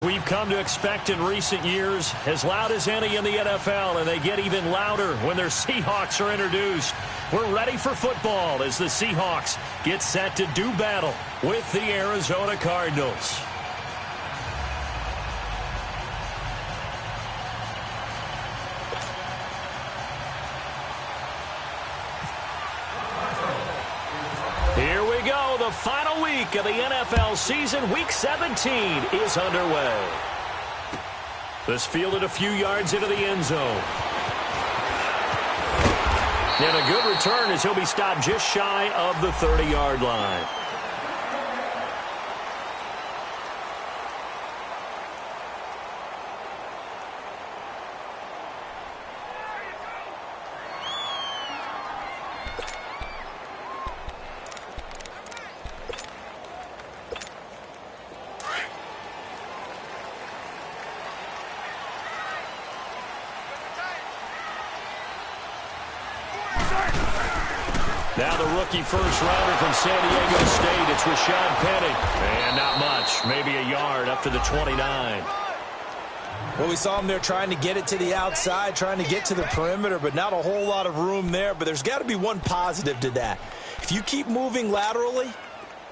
We've come to expect in recent years, as loud as any in the NFL, and they get even louder when their Seahawks are introduced. We're ready for football as the Seahawks get set to do battle with the Arizona Cardinals. Here we go. The final week of the NFL season, Week 17, is underway. This fielded a few yards into the end zone. And a good return as he'll be stopped just shy of the 30-yard line. Now the rookie first-rounder from San Diego State, it's Rashad Penny. And not much, maybe a yard up to the 29. Well, we saw him there trying to get it to the outside, trying to get to the perimeter, but not a whole lot of room there. But there's got to be one positive to that. If you keep moving laterally,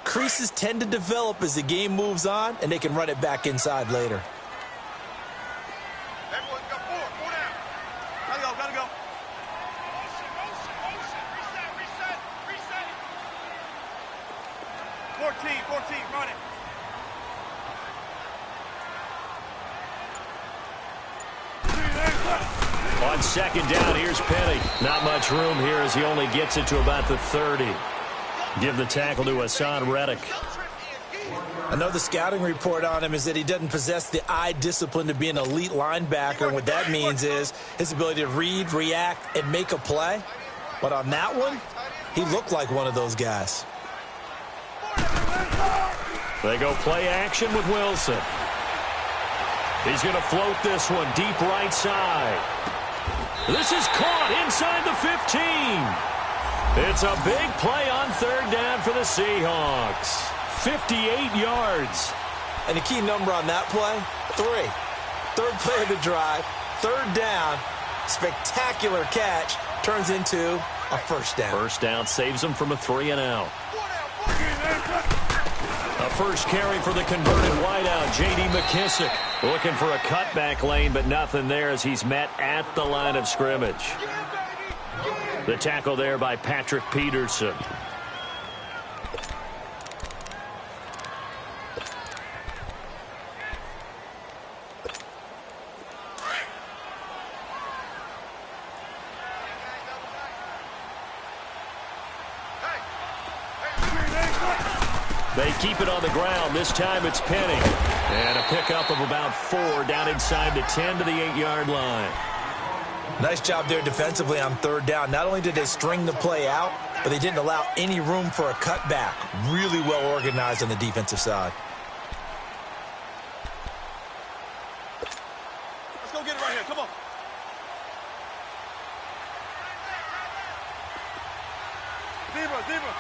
creases tend to develop as the game moves on, and they can run it back inside later. Everyone's got four down. Gotta go. Reset. 14, run it. On second down, here's Penny. Not much room here as he only gets it to about the 30. Give the tackle to Hassan Reddick. I know the scouting report on him is that he doesn't possess the eye discipline to be an elite linebacker. And what that means is his ability to read, react, and make a play. But on that one, he looked like one of those guys. They go play action with Wilson. He's going to float this one deep right side. This is caught inside the 15. It's a big play on third down for the Seahawks. 58 yards. And the key number on that play, 3. Third play of the drive, third down, spectacular catch, turns into a first down. First down saves them from a 3-and-out. A first carry for the converted wideout, J.D. McKissick. Looking for a cutback lane, but nothing there as he's met at the line of scrimmage. The tackle there by Patrick Peterson. They keep it on the ground. This time it's Penny. And a pickup of about 4 down inside the 10 to the 8-yard line. Nice job there defensively on third down. Not only did they string the play out, but they didn't allow any room for a cutback. Really well organized on the defensive side. Let's go get it right here. Come on. Zebra.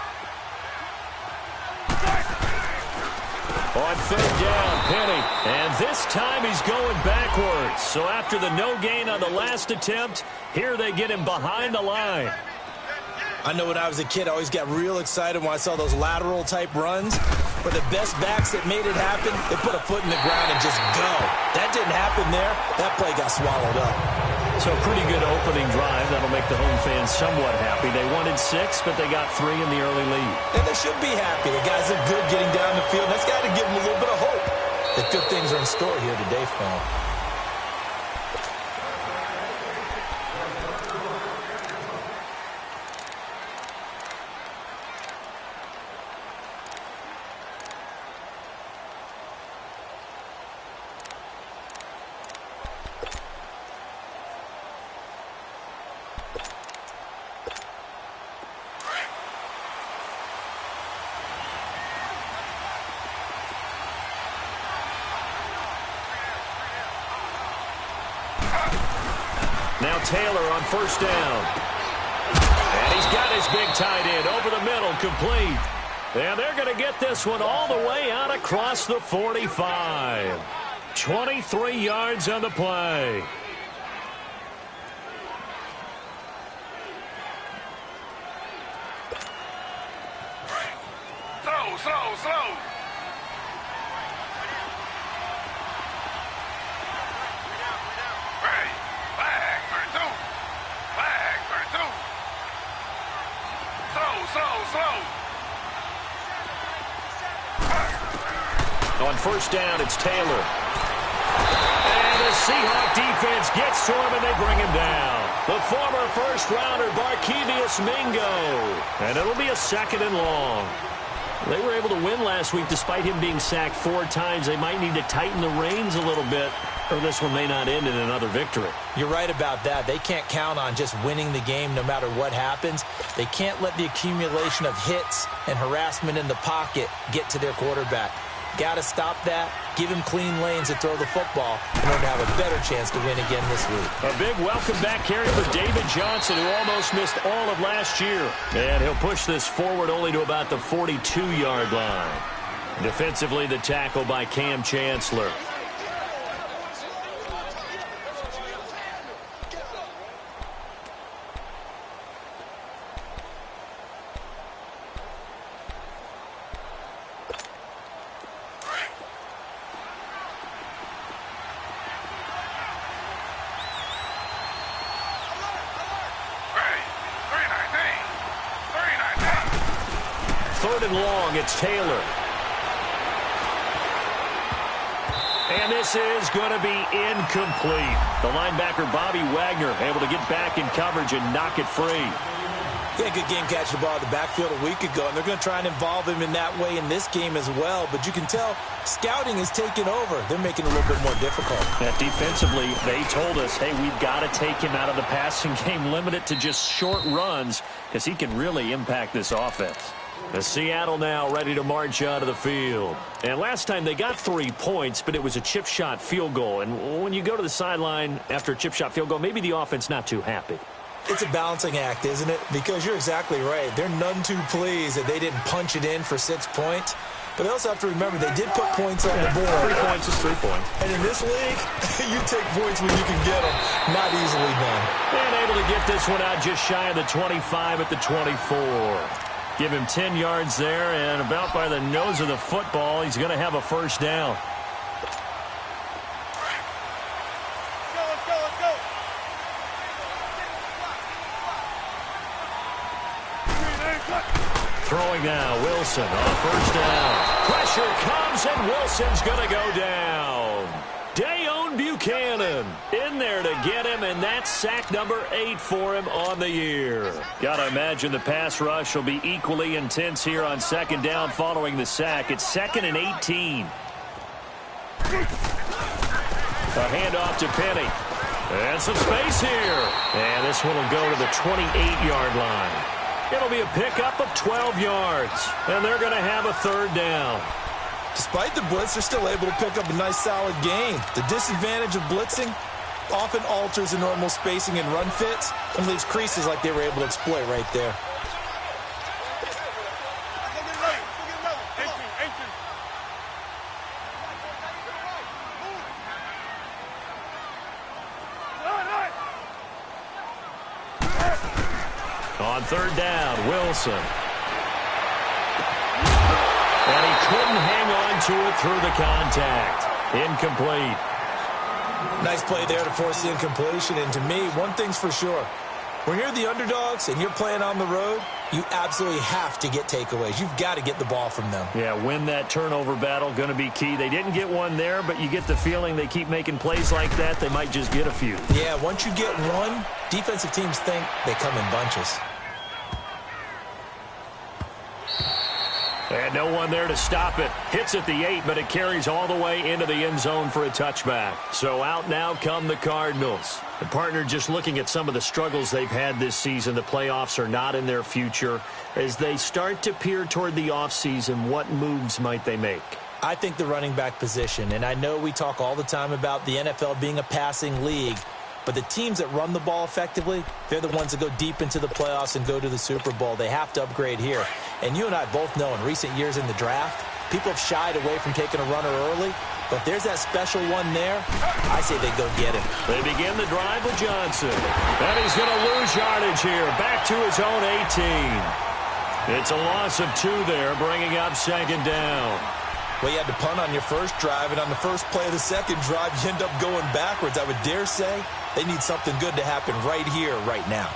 On third down, Penny. And this time he's going backwards. So after the no gain on the last attempt, here they get him behind the line. I know when I was a kid, I always got real excited when I saw those lateral type runs. But the best backs that made it happen, they put a foot in the ground and just go. That didn't happen there. That play got swallowed up. So a pretty good opening drive. That'll make the home fans somewhat happy. They wanted 6, but they got 3 in the early lead. And they should be happy. The guys look good getting down the field. That's got to give them a little bit of hope that good things are in store here today for them. Now Taylor on first down. And he's got his big tight end over the middle, complete. And they're going to get this one all the way out across the 45. 23 yards on the play. Slow. Ready. Flag for two. Slow. On first down, it's Taylor. And the Seahawk defense gets to him, and they bring him down. The former first-rounder, Barkevious Mingo. And it'll be a 2nd and long. They were able to win last week despite him being sacked 4 times. They might need to tighten the reins a little bit, or this one may not end in another victory. You're right about that. They can't count on just winning the game no matter what happens. They can't let the accumulation of hits and harassment in the pocket get to their quarterback. Got to stop that, give him clean lanes to throw the football in order to have a better chance to win again this week. A big welcome back carry for David Johnson, who almost missed all of last year. And he'll push this forward only to about the 42-yard line. Defensively, the tackle by Cam Chancellor. Long, it's Taylor. And this is going to be incomplete. The linebacker, Bobby Wagner, able to get back in coverage and knock it free. Yeah, good game catching the ball in the backfield a week ago, and they're going to try and involve him in that way in this game as well. But you can tell scouting is taking over. They're making it a little bit more difficult. Defensively, they told us, hey, we've got to take him out of the passing game, limit it to just short runs, because he can really impact this offense. The Seattle now ready to march out of the field. And last time they got 3 points, but it was a chip shot field goal. And when you go to the sideline after a chip shot field goal, maybe the offense not too happy. It's a balancing act, isn't it? Because you're exactly right. They're none too pleased that they didn't punch it in for 6 points. But they also have to remember they did put points on the board. 3 points is 3 points. And in this league, you take points when you can get them. Not easily done. And able to get this one out just shy of the 25 at the 24. Give him 10 yards there, and about by the nose of the football, he's going to have a first down. Let's go. Throwing now, Wilson on first down. Pressure comes, and Wilson's going to go down. Dayon Buchanan in there to get him, and that's sack number 8 for him on the year. Got to imagine the pass rush will be equally intense here on 2nd down following the sack. It's 2nd and 18. A handoff to Penny. And some space here. And this one will go to the 28-yard line. It'll be a pickup of 12 yards, and they're going to have a 3rd down. Despite the blitz, they're still able to pick up a nice, solid gain. The disadvantage of blitzing often alters the normal spacing and run fits and leaves creases like they were able to exploit right there. On 3rd down, Wilson. And he couldn't hang on to it through the contact. Incomplete. Nice play there to force the incompletion. And to me, one thing's for sure. When you're the underdogs and you're playing on the road, you absolutely have to get takeaways. You've got to get the ball from them. Yeah, win that turnover battle, going to be key. They didn't get one there, but you get the feeling they keep making plays like that, they might just get a few. Yeah, once you get one, defensive teams think they come in bunches. And no one there to stop it. Hits at the 8, but it carries all the way into the end zone for a touchback. So out now come the Cardinals. The partner just looking at some of the struggles they've had this season. The playoffs are not in their future. As they start to peer toward the offseason, what moves might they make? I think the running back position, and I know we talk all the time about the NFL being a passing league, but the teams that run the ball effectively, they're the ones that go deep into the playoffs and go to the Super Bowl. They have to upgrade here. And you and I both know in recent years in the draft, people have shied away from taking a runner early. But if there's that special one there, I say they go get him. They begin the drive with Johnson. And he's going to lose yardage here. Back to his own 18. It's a loss of 2 there, bringing up second down. Well, you had to punt on your first drive, and on the first play of the second drive, you end up going backwards. I would dare say they need something good to happen right here, right now.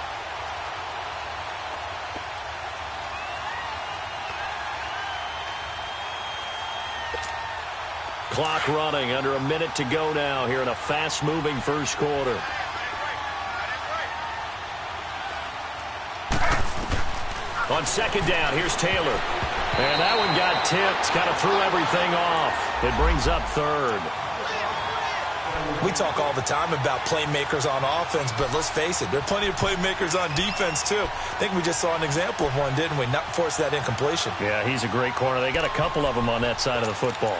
Clock running, under a minute to go now here in a fast-moving first quarter. On second down, here's Taylor. And that one got tipped, kind of threw everything off. It brings up third. We talk all the time about playmakers on offense, but let's face it, there are plenty of playmakers on defense, too. I think we just saw an example of one, didn't we? Not force that incompletion. Yeah, he's a great corner. They got a couple of them on that side of the football.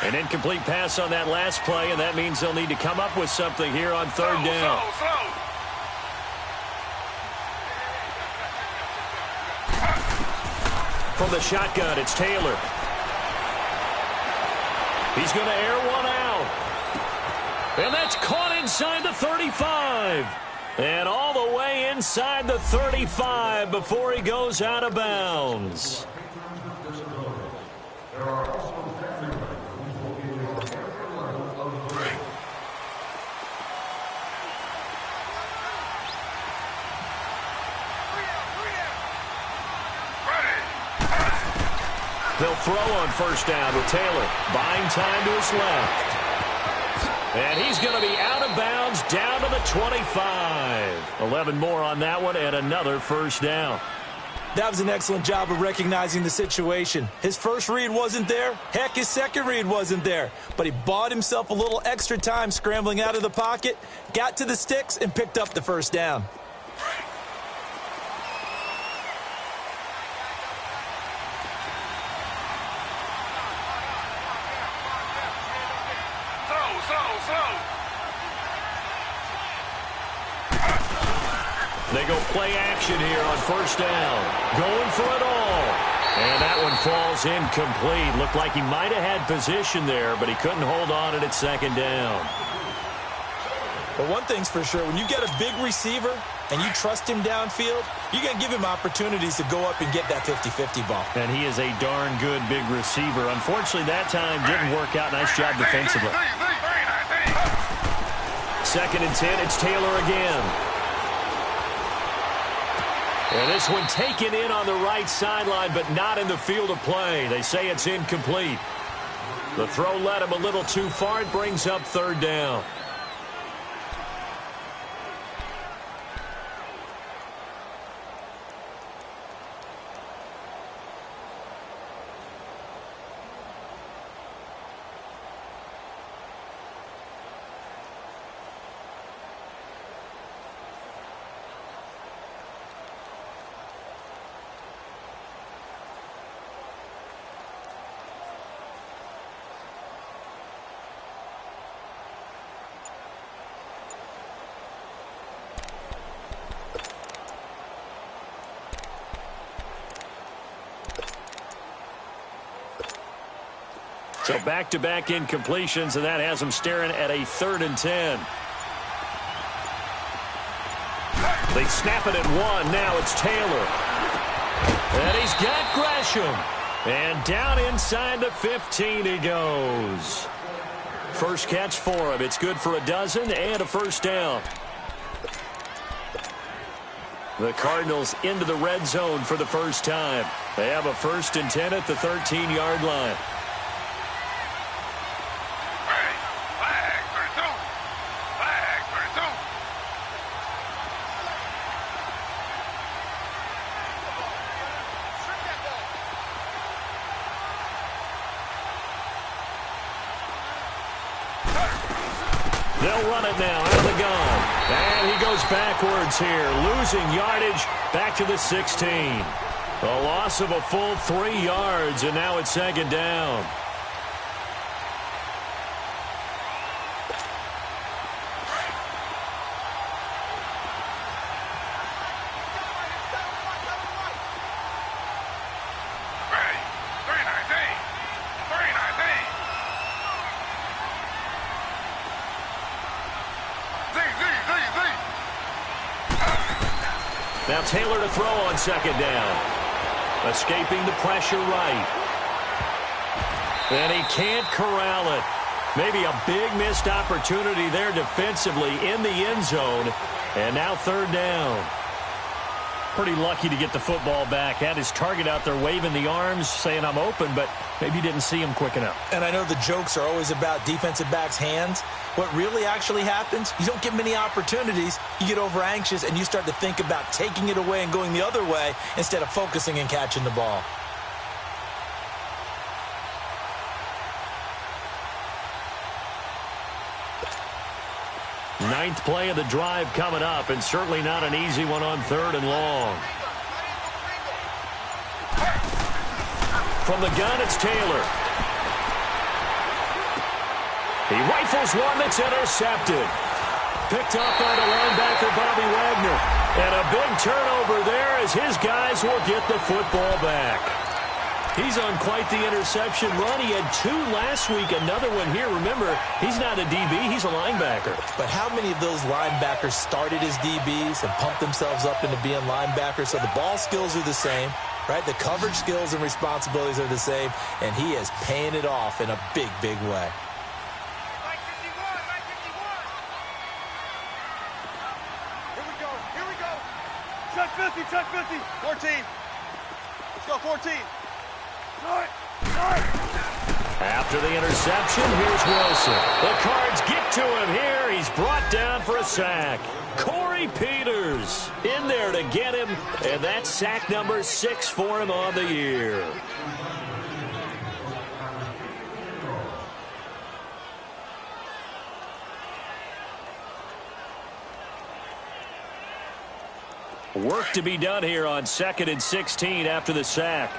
An incomplete pass on that last play, and that means they'll need to come up with something here on third down. From the shotgun, it's Taylor. He's going to air one out. And that's caught inside the 35. And all the way inside the 35 before he goes out of bounds. They'll throw on first down with Taylor. Buying time to his left. And he's going to be out of bounds down to the 25. 11 more on that one and another first down. That was an excellent job of recognizing the situation. His first read wasn't there. Heck, his second read wasn't there. But he bought himself a little extra time scrambling out of the pocket, got to the sticks, and picked up the first down. They go play action here on first down. Going for it all. And that one falls incomplete. Looked like he might have had position there, but he couldn't hold on at second down. But one thing's for sure, when you get a big receiver and you trust him downfield, you're going to give him opportunities to go up and get that 50-50 ball. And he is a darn good big receiver. Unfortunately, that time didn't work out. Nice job defensively. Second and 10, it's Taylor again. And this one taken in on the right sideline, but not in the field of play. They say it's incomplete. The throw led him a little too far. It brings up third down. So back-to-back incompletions, and that has them staring at a 3rd and 10. They snap it at 1. Now it's Taylor. And he's got Gresham. And down inside the 15 he goes. First catch for him. It's good for a dozen and a first down. The Cardinals into the red zone for the first time. They have a 1st and 10 at the 13-yard line. They'll run it now out of the gun. And he goes backwards here, losing yardage back to the 16. A loss of a full 3 yards, and now it's second down. Now Taylor to throw on second down. Escaping the pressure right. And he can't corral it. Maybe a big missed opportunity there defensively in the end zone. And now third down. Pretty lucky to get the football back. Had his target out there waving the arms, saying I'm open, but maybe didn't see him quick enough. And I know the jokes are always about defensive backs' hands. What really actually happens, you don't get many opportunities. You get over anxious, and you start to think about taking it away and going the other way instead of focusing and catching the ball. Ninth play of the drive coming up, and certainly not an easy one on third and long. From the gun, it's Taylor. He rifles one that's intercepted. Picked up by the linebacker, Bobby Wagner. And a big turnover there as his guys will get the football back. He's on quite the interception run. He had 2 last week, another one here. Remember, he's not a DB, he's a linebacker. But how many of those linebackers started as DBs and pumped themselves up into being linebackers? So the ball skills are the same, right? The coverage skills and responsibilities are the same, and he is paying it off in a big, big way. Here we go. Check 50, check 50. 14. Let's go, 14. After the interception, here's Wilson. The Cards get to him here. He's brought down for a sack. Corey Peters in there to get him, and that's sack number 6 for him on the year. Work to be done here on 2nd and 16 after the sack.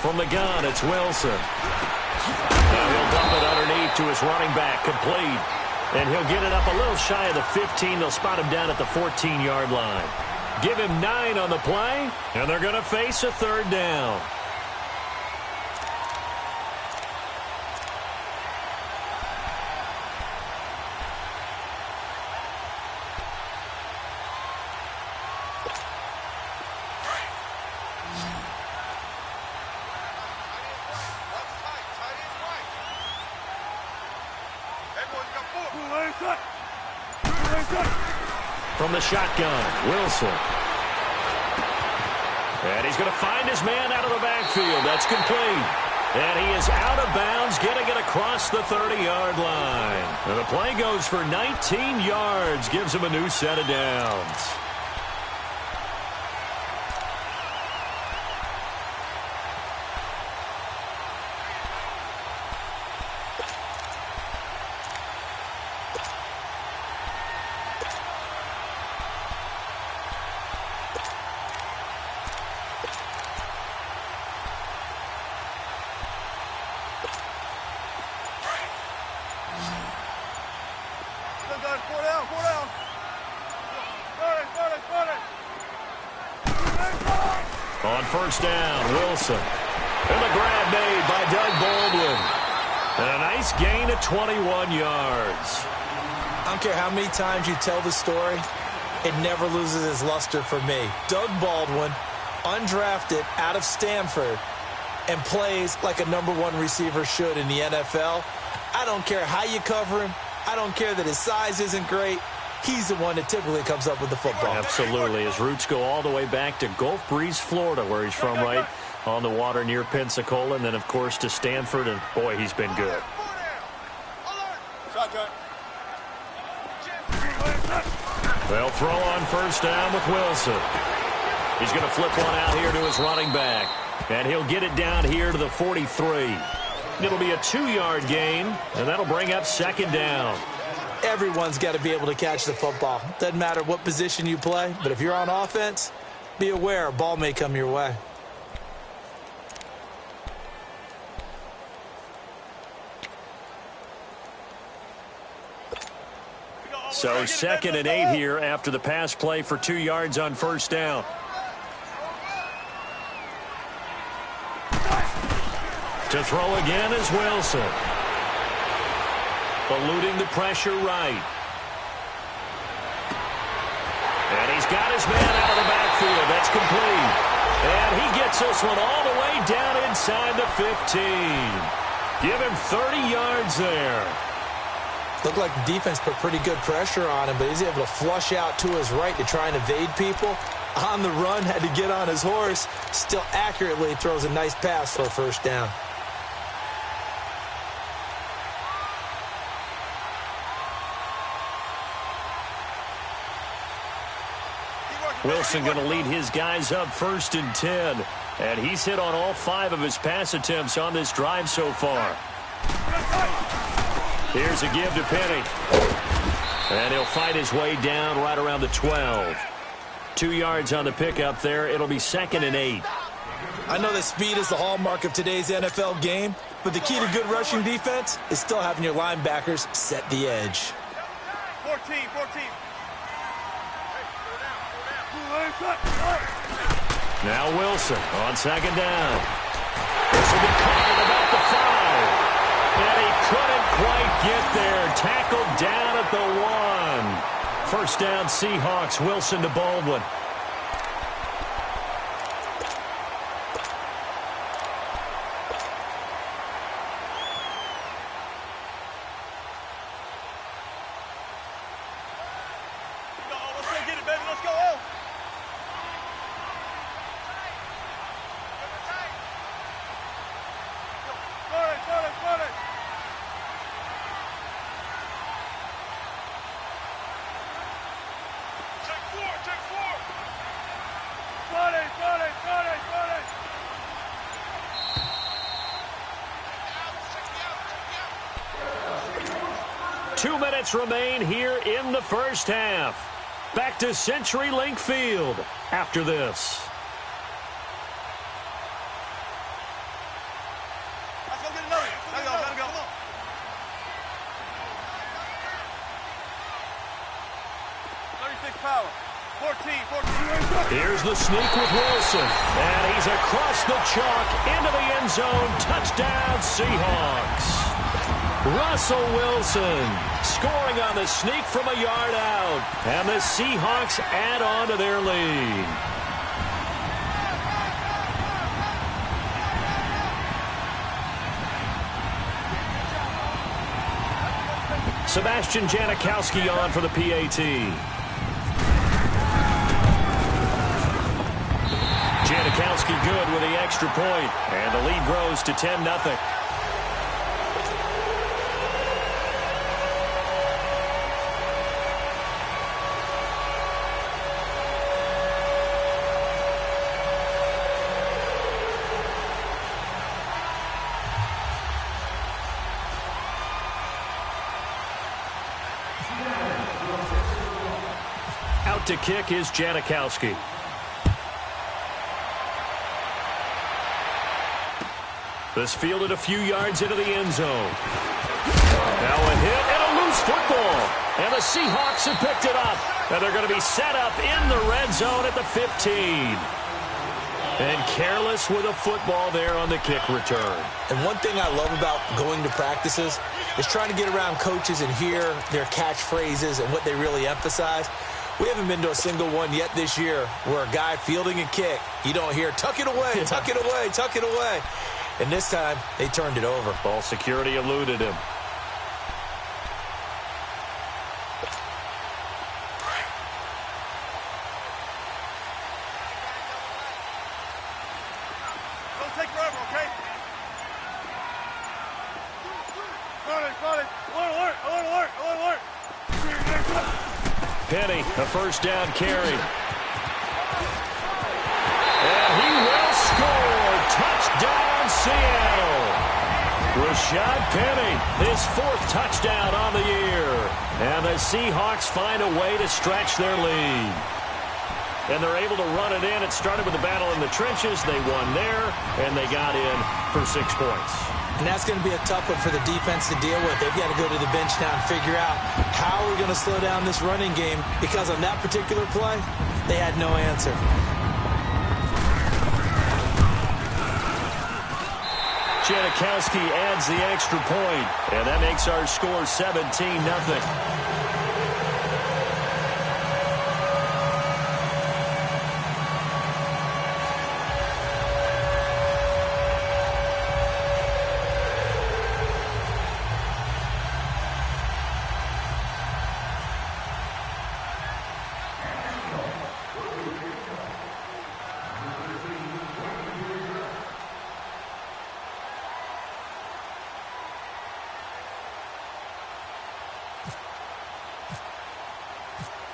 From the gun, it's Wilson. Now he'll dump it underneath to his running back, complete. And he'll get it up a little shy of the 15. They'll spot him down at the 14-yard line. Give him 9 on the play, and they're going to face a third down. From the shotgun, Wilson. And he's going to find his man out of the backfield. That's complete. And he is out of bounds, getting it across the 30-yard line. And the play goes for 19 yards, gives him a new set of downs. On first down, Wilson. And the grab made by Doug Baldwin. And a nice gain of 21 yards. I don't care how many times you tell the story, it never loses its luster for me. Doug Baldwin, undrafted out of Stanford, and plays like a #1 receiver should in the NFL. I don't care how you cover him. I don't care that his size isn't great. He's the one that typically comes up with the football. Absolutely. His roots go all the way back to Gulf Breeze, Florida, where he's from, right on the water near Pensacola, and then, of course, to Stanford, and, boy, he's been good. They'll throw on first down with Wilson. He's going to flip one out here to his running back, and he'll get it down here to the 43. It'll be a 2-yard gain, and that'll bring up second down. Everyone's got to be able to catch the football. Doesn't matter what position you play, but if you're on offense, be aware a ball may come your way. So 2nd and 8 here after the pass play for 2 yards on first down. To throw again is Wilson. eluding the pressure right. And he's got his man out of the backfield. That's complete. And he gets this one all the way down inside the 15. Give him 30 yards there. Looked like the defense put pretty good pressure on him, but he's able to flush out to his right to try and evade people. On the run, had to get on his horse. Still accurately throws a nice pass for a first down. Wilson going to lead his guys up 1st and 10. And he's hit on all 5 of his pass attempts on this drive so far. Here's a give to Penny. And he'll fight his way down right around the 12. 2 yards on the pickup there. It'll be 2nd and 8. I know that speed is the hallmark of today's NFL game, but the key to good rushing defense is still having your linebackers set the edge. 14. Now Wilson on 2nd down. This will be caught at about the 5. And he couldn't quite get there. Tackled down at the 1. 1st down Seahawks. Wilson to Baldwin. Remain here in the first half. Back to CenturyLink Field after this. Let's go get another. Let go. 36 power. 14. Here's the sneak with Wilson. And he's across the chalk into the end zone. Touchdown Seahawks. Russell Wilson scoring on the sneak from a yard out. And the Seahawks add on to their lead. Sebastian Janikowski on for the PAT. Janikowski good with the extra point. And the lead grows to 10-0. To kick is Janikowski. This fielded a few yards into the end zone. Now a hit and a loose football. And the Seahawks have picked it up. And they're going to be set up in the red zone at the 15. And careless with a football there on the kick return. And one thing I love about going to practices is trying to get around coaches and hear their catchphrases and what they really emphasize. We haven't been to a single one yet this year where a guy fielding a kick, you don't hear, tuck it away, tuck it away, tuck it away. And this time, they turned it over. Ball security eluded him. Don't take forever, okay? Alert. Penny, a first down carry. And he will score. Touchdown, Seattle. Rashad Penny, his 4th touchdown on the year. And the Seahawks find a way to stretch their lead. And they're able to run it in. It started with a battle in the trenches. They won there, and they got in for 6 points. And that's going to be a tough one for the defense to deal with. They've got to go to the bench now and figure out how we're going to slow down this running game, because on that particular play, they had no answer. Janikowski adds the extra point, and that makes our score 17-0.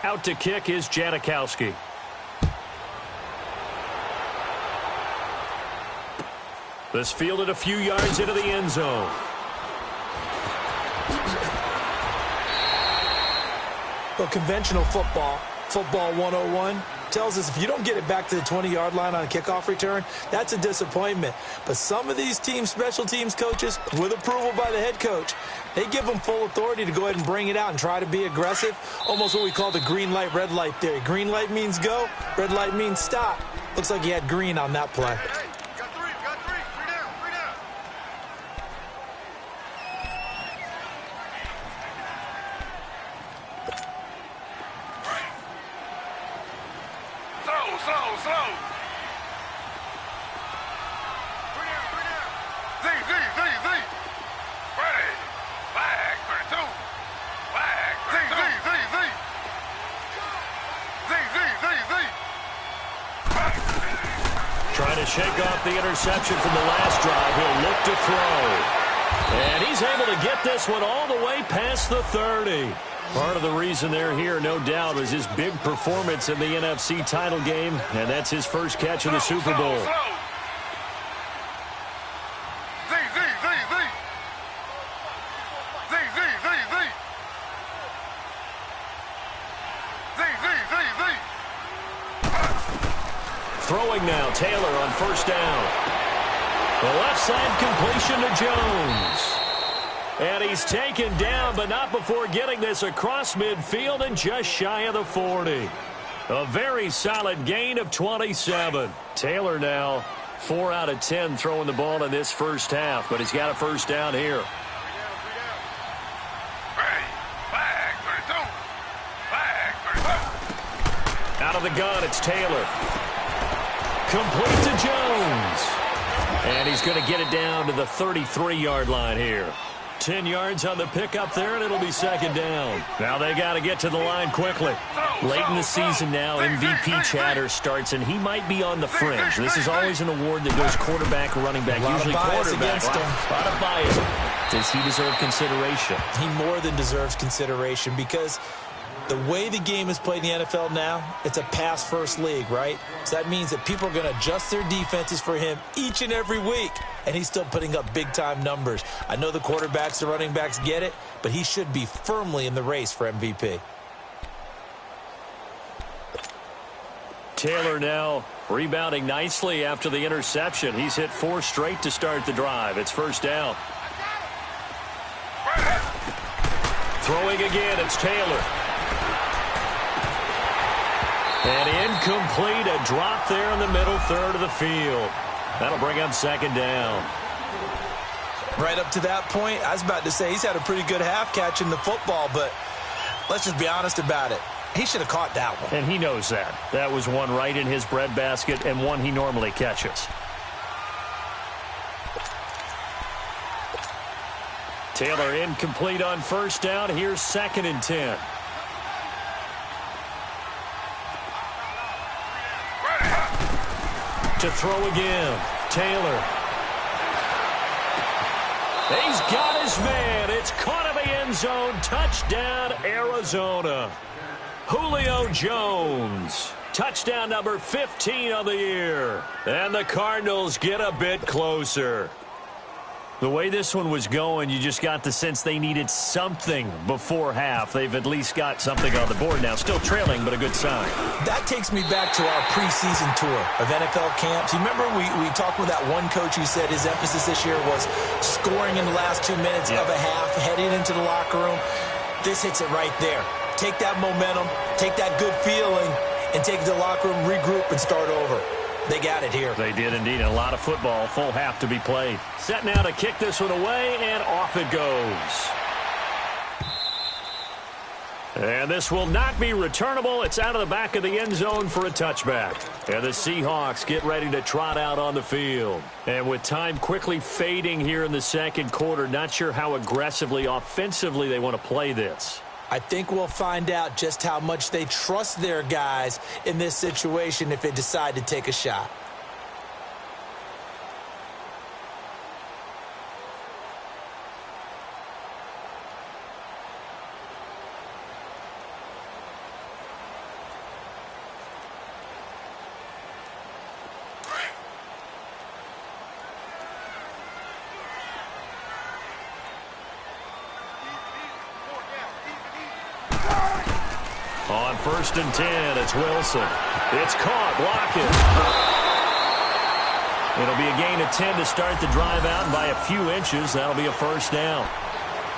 Out to kick is Janikowski. This fielded a few yards into the end zone. Well, conventional football 101, tells us if you don't get it back to the 20-yard line on a kickoff return, that's a disappointment. But some of these team special teams coaches, with approval by the head coach, they give them full authority to go ahead and bring it out and try to be aggressive, almost what we call the green light, red light theory. Green light means go, red light means stop. Looks like he had green on that play. Got three down. Slow. Z. Ready. Flag 32. Flag 32. Z. Trying to shake off the interception from the last drive. He'll look to throw. And he's able to get this one all the way past the 30. Part of the reason they're here, no doubt, is his big performance in the NFC title game, and that's his first catch in the Super Bowl. Throwing now, Taylor on first down. The left side completion to Jones. And he's taken down, but not before getting this across midfield and just shy of the 40. A very solid gain of 27. Taylor now 4 out of 10 throwing the ball in this first half, but he's got a first down here. Out of the gun, it's Taylor. Complete to Jones. And he's going to get it down to the 33-yard line here. 10 yards on the pickup there, and it'll be second down. Now they got to get to the line quickly. Late in the season now, MVP chatter starts, and he might be on the fringe. This is always an award that goes quarterback or running back, usually quarterback. A lot of bias. Does he deserve consideration? He more than deserves consideration because the way the game is played in the NFL now, it's a pass-first league, right? So that means that people are going to adjust their defenses for him each and every week, and he's still putting up big-time numbers. I know the quarterbacks, the running backs get it, but he should be firmly in the race for MVP. Taylor now rebounding nicely after the interception. He's hit 4 straight to start the drive. It's first down. Throwing again, it's Taylor. And incomplete, a drop there in the middle third of the field. That'll bring up second down. Right up to that point, I was about to say he's had a pretty good half catching the football, but let's just be honest about it. He should have caught that one. And he knows that. That was one right in his breadbasket and one he normally catches. Taylor incomplete on first down. Here's 2nd and 10. To throw again. Taylor. He's got his man. It's caught in the end zone. Touchdown, Arizona. Julio Jones. Touchdown number 15 of the year. And the Cardinals get a bit closer. The way this one was going, you just got the sense they needed something before half. They've at least got something on the board now. Still trailing, but a good sign. That takes me back to our preseason tour of NFL camps. You remember we talked with that one coach who said his emphasis this year was scoring in the last 2 minutes of a half, heading into the locker room. This hits it right there. Take that momentum, take that good feeling, and take it to the locker room, regroup, and start over. They got it here. They did indeed. A lot of football, full half to be played. Set now to kick this one away, and off it goes. And this will not be returnable. It's out of the back of the end zone for a touchback. And the Seahawks get ready to trot out on the field. And with time quickly fading here in the second quarter, not sure how aggressively, offensively they want to play this. I think we'll find out just how much they trust their guys in this situation if they decide to take a shot. On 1st and 10, it's Wilson. It's caught, blocking. It'll be a gain of 10 to start the drive out, and by a few inches, that'll be a first down.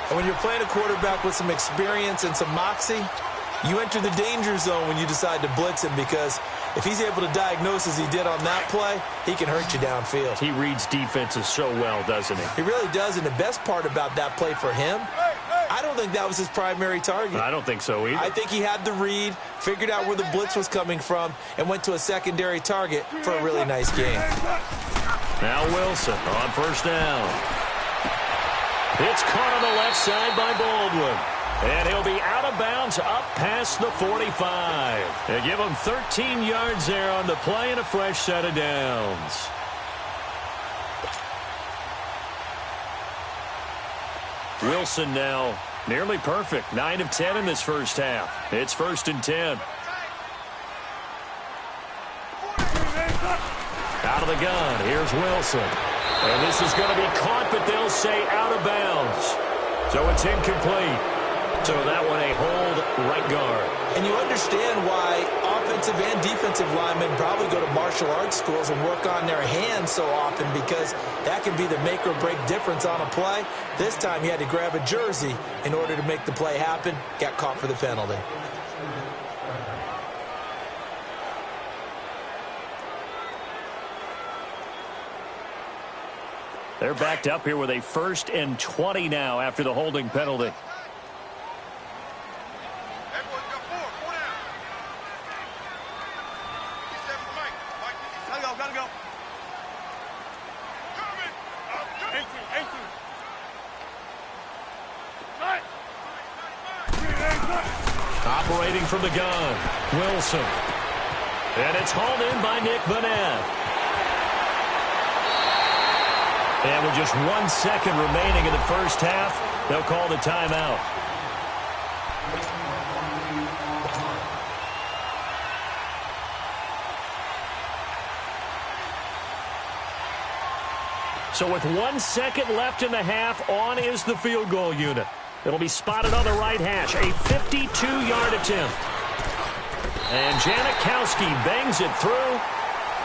And when you're playing a quarterback with some experience and some moxie, you enter the danger zone when you decide to blitz him, because if he's able to diagnose as he did on that play, he can hurt you downfield. He reads defenses so well, doesn't he? He really does, and the best part about that play for him, I don't think that was his primary target. I don't think so either. I think he had the read, figured out where the blitz was coming from, and went to a secondary target for a really nice game. Now Wilson on 1st down. It's caught on the left side by Baldwin. And he'll be out of bounds up past the 45. They give him 13 yards there on the play and a fresh set of downs. Wilson now nearly perfect. 9 of 10 in this first half. It's 1st and 10. Out of the gun. Here's Wilson. And this is going to be caught, but they'll say out of bounds. So it's incomplete. So that one a hold right guard. And you understand why offensive and defensive linemen probably go to martial arts schools and work on their hands so often, because that can be the make or break difference on a play. This time he had to grab a jersey in order to make the play happen. Got caught for the penalty. They're backed up here with a 1st and 20 now after the holding penalty. Operating from the gun, Wilson. And it's hauled in by Nick Vanette. And with just 1 second remaining in the first half, they'll call the timeout. So with 1 second left in the half, on is the field goal unit. It'll be spotted on the right hash, a 52-yard attempt. And Janikowski bangs it through.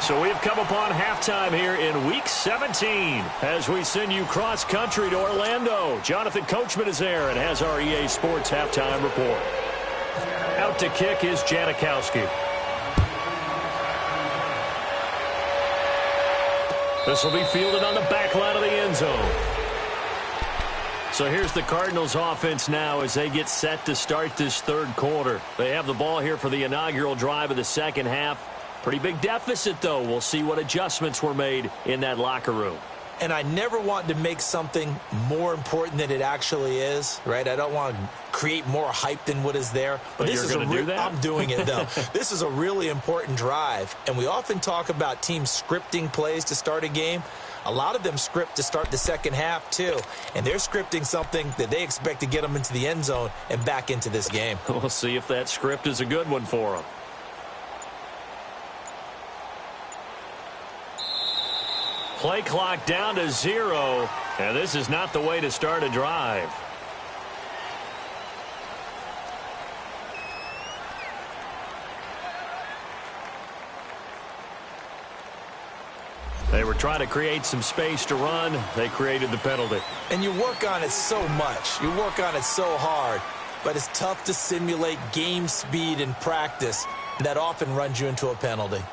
So we have come upon halftime here in Week 17 as we send you cross-country to Orlando. Jonathan Coachman is there and has our EA Sports halftime report. Out to kick is Janikowski. This will be fielded on the back line of the end zone. So here's the Cardinals offense now as they get set to start this third quarter. They have the ball here for the inaugural drive of the second half. Pretty big deficit, though. We'll see what adjustments were made in that locker room. And I never want to make something more important than it actually is, right? I don't want to create more hype than what is there. But this is going to do that? I'm doing it, though. This is a really important drive. And we often talk about teams scripting plays to start a game. A lot of them script to start the second half, too. And they're scripting something that they expect to get them into the end zone and back into this game. We'll see if that script is a good one for them. Play clock down to 0, and this is not the way to start a drive. They were trying to create some space to run. They created the penalty. And you work on it so much. You work on it so hard. But it's tough to simulate game speed in practice. And that often runs you into a penalty.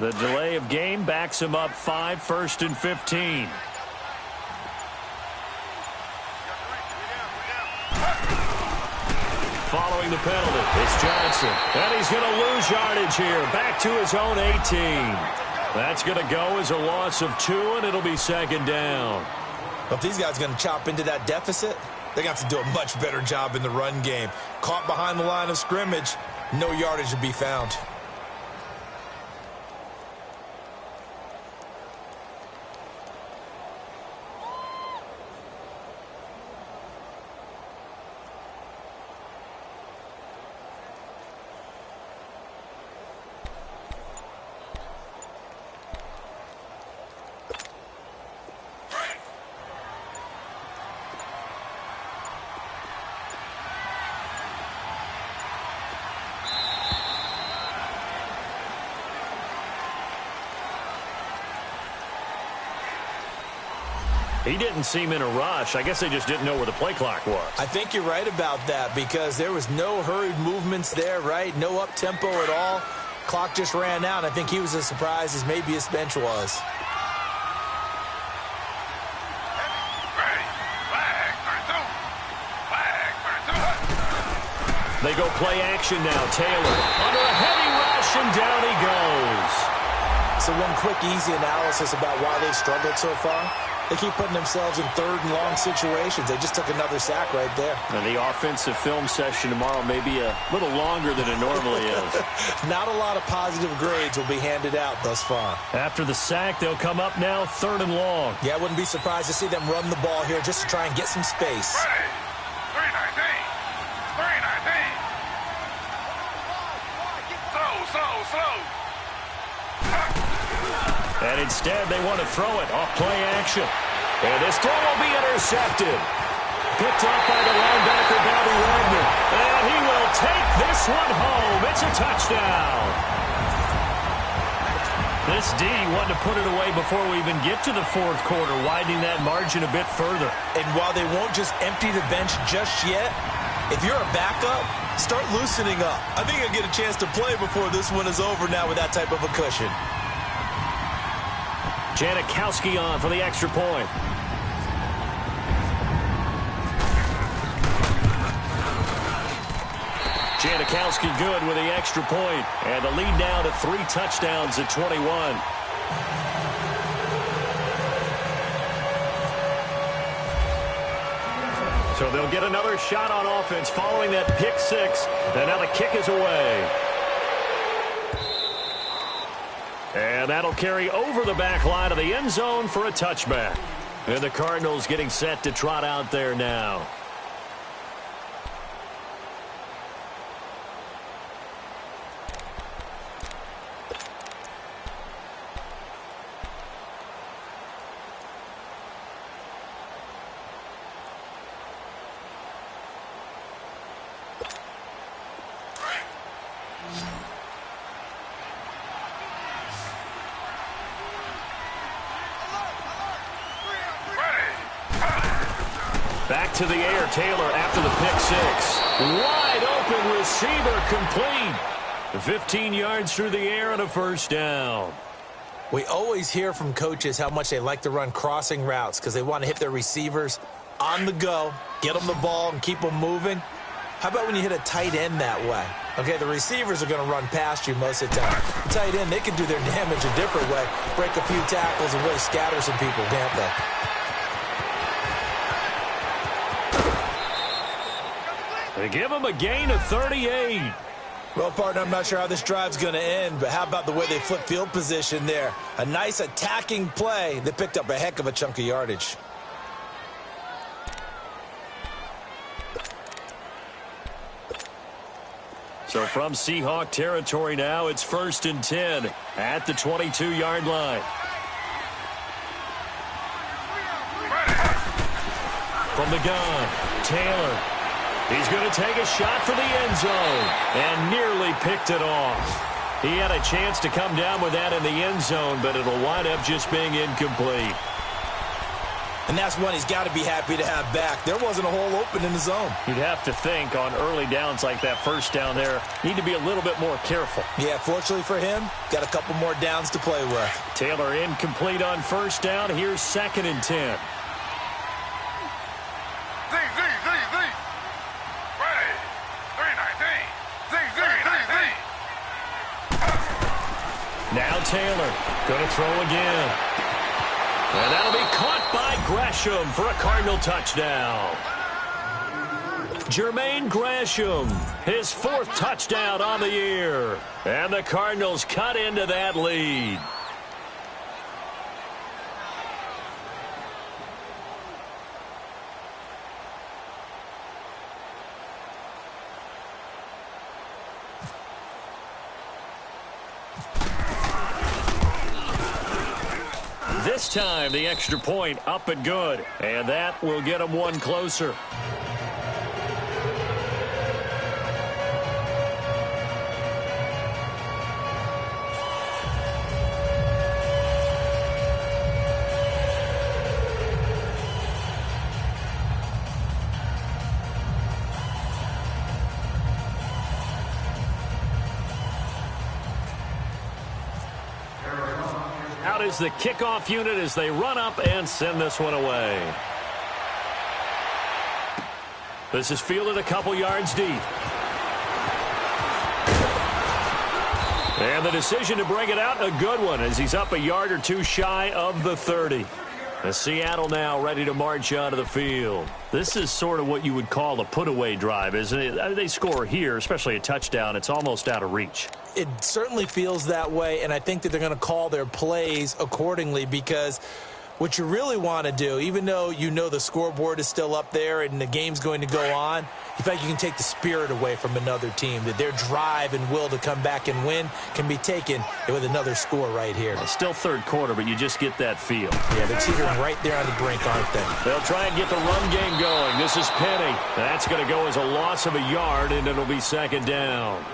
The delay of game backs him up 5, 1st and 15. Following the penalty, it's Johnson. And he's going to lose yardage here. Back to his own 18. That's going to go as a loss of 2, and it'll be 2nd down. Well, if these guys are going to chop into that deficit, they're going to have to do a much better job in the run game. Caught behind the line of scrimmage, no yardage to be found. He didn't seem in a rush. I guess they just didn't know where the play clock was. I think you're right about that because there was no hurried movements there, right? No up-tempo at all. Clock just ran out. I think he was as surprised as maybe his bench was. They go play action now. Taylor under a heavy rush, and down he goes. So one quick, easy analysis about why they've struggled so far. They keep putting themselves in 3rd and long situations. They just took another sack right there. And the offensive film session tomorrow may be a little longer than it normally is. Not a lot of positive grades will be handed out thus far. After the sack, they'll come up now 3rd and long. Yeah, I wouldn't be surprised to see them run the ball here just to try and get some space. Ready. 319. 319. Slow. And instead, they want to throw it off play action. And this throw will be intercepted. Picked up by the linebacker, Bobby Wagner. And he will take this one home. It's a touchdown. This D wanted to put it away before we even get to the 4th quarter, widening that margin a bit further. And while they won't just empty the bench just yet, if you're a backup, start loosening up. I think you'll get a chance to play before this one is over now with that type of a cushion. Janikowski on for the extra point. Janikowski good with the extra point. And the lead now to 3 touchdowns at 21. So they'll get another shot on offense following that pick 6. And now the kick is away. And that'll carry over the back line of the end zone for a touchback. And the Cardinals getting set to trot out there now. Back to the air, Taylor after the pick 6. Wide open receiver complete. 15 yards through the air and a 1st down. We always hear from coaches how much they like to run crossing routes because they want to hit their receivers on the go, get them the ball, and keep them moving. How about when you hit a tight end that way? Okay, the receivers are going to run past you most of the time. The tight end, they can do their damage a different way, break a few tackles and really scatter some people, can't they? They give him a gain of 38. Well, partner, I'm not sure how this drive's going to end, but how about the way they flip field position there? A nice attacking play. They picked up a heck of a chunk of yardage. So from Seahawk territory now, it's 1st and 10 at the 22-yard line. From the gun, Taylor. He's going to take a shot for the end zone and nearly picked it off. He had a chance to come down with that in the end zone, but it'll wind up just being incomplete. And that's one he's got to be happy to have back. There wasn't a hole open in the zone. You'd have to think on early downs like that first down there, need to be a little bit more careful. Yeah, fortunately for him, got a couple more downs to play with. Taylor incomplete on first down. Here's 2nd and 10. Now Taylor going to throw again. And that'll be caught by Gresham for a Cardinal touchdown. Jermaine Gresham, his 4th touchdown on the year. And the Cardinals cut into that lead. This time, the extra point up and good. And that will get them one closer. Out is the kickoff unit as they run up and send this one away. This is fielded a couple yards deep. And the decision to bring it out, a good one, as he's up a yard or two shy of the 30. And Seattle now ready to march onto the field. This is sort of what you would call a put-away drive, isn't it? They score here, especially a touchdown. It's almost out of reach. It certainly feels that way, and I think that they're going to call their plays accordingly, because what you really want to do, even though you know the scoreboard is still up there and the game's going to go on, you feel like you can take the spirit away from another team, that their drive and will to come back and win can be taken with another score right here. It's still third quarter, but you just get that feel. Yeah, they're teetering right there on the brink, aren't they? They'll try and get the run game going. This is Penny. That's going to go as a loss of a yard, and it'll be 2nd down.